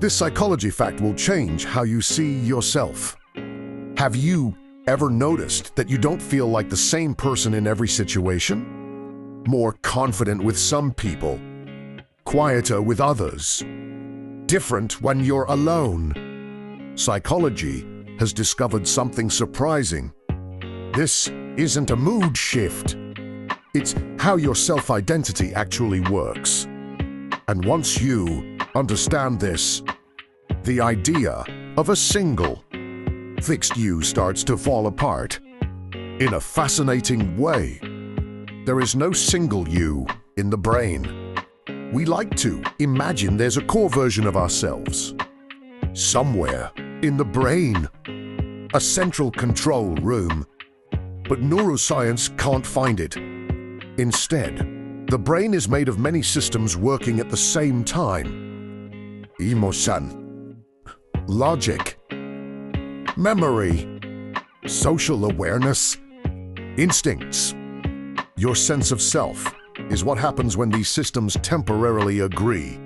This psychology fact will change how you see yourself. Have you ever noticed that you don't feel like the same person in every situation? More confident with some people, quieter with others, different when you're alone. Psychology has discovered something surprising. This isn't a mood shift. It's how your self-identity actually works. And once you understand this, the idea of a single, fixed you starts to fall apart. In a fascinating way, there is no single you in the brain. We like to imagine there's a core version of ourselves, somewhere in the brain, a central control room, but neuroscience can't find it. Instead, the brain is made of many systems working at the same time. Emotion, logic, memory, social awareness, instincts. Your sense of self is what happens when these systems temporarily agree.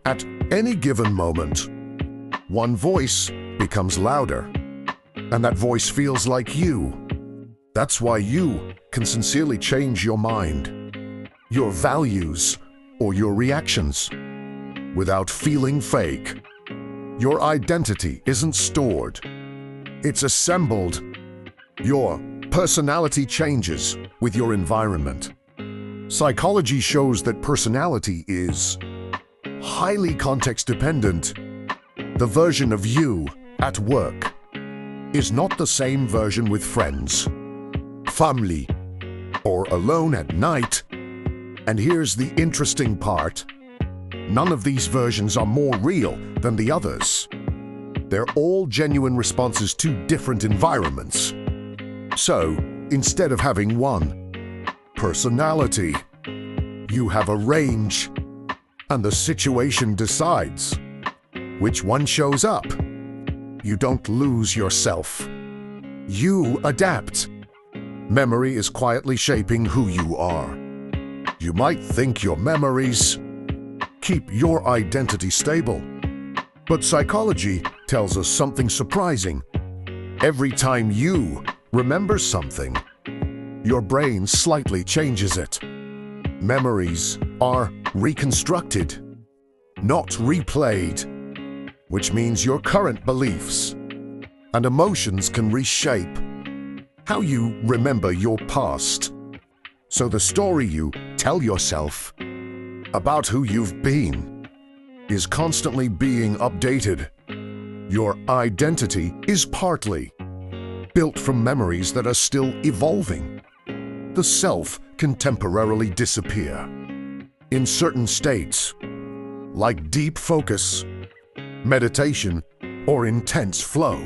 At any given moment, one voice becomes louder, and that voice feels like you. That's why you can sincerely change your mind, your values, or your reactions without feeling fake. Your identity isn't stored. It's assembled. Your personality changes with your environment. Psychology shows that personality is highly context-dependent. The version of you at work is not the same version with friends, family, or alone at night. And here's the interesting part. None of these versions are more real than the others. They're all genuine responses to different environments. So, instead of having one personality, you have a range, and the situation decides which one shows up. You don't lose yourself. You adapt. Memory is quietly shaping who you are. You might think your memories keep your identity stable, but psychology tells us something surprising. Every time you remember something, your brain slightly changes it. Memories are reconstructed, not replayed, which means your current beliefs and emotions can reshape how you remember your past. So the story you tell yourself about who you've been is constantly being updated. Your identity is partly built from memories that are still evolving. The self can temporarily disappear. In certain states, like deep focus, meditation, or intense flow,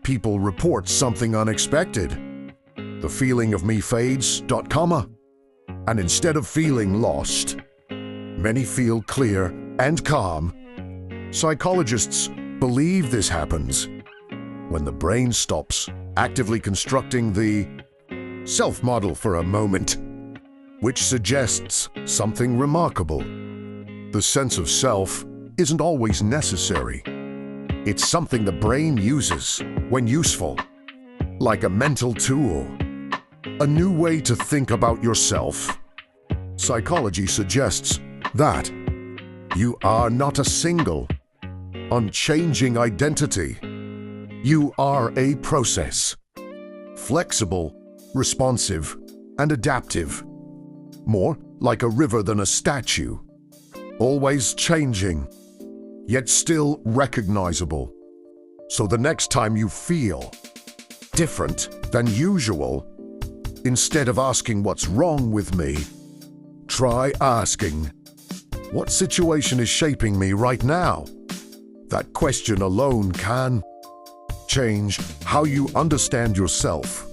people report something unexpected. The feeling of me fades, and instead of feeling lost, many feel clear and calm. Psychologists believe this happens when the brain stops actively constructing the self-model for a moment, which suggests something remarkable. The sense of self isn't always necessary. It's something the brain uses when useful, like a mental tool, a new way to think about yourself. Psychology suggests that you are not a single, unchanging identity. You are a process, flexible, responsive, and adaptive, more like a river than a statue, always changing, yet still recognizable. So the next time you feel different than usual, instead of asking what's wrong with me, try asking, what situation is shaping me right now? That question alone can change how you understand yourself.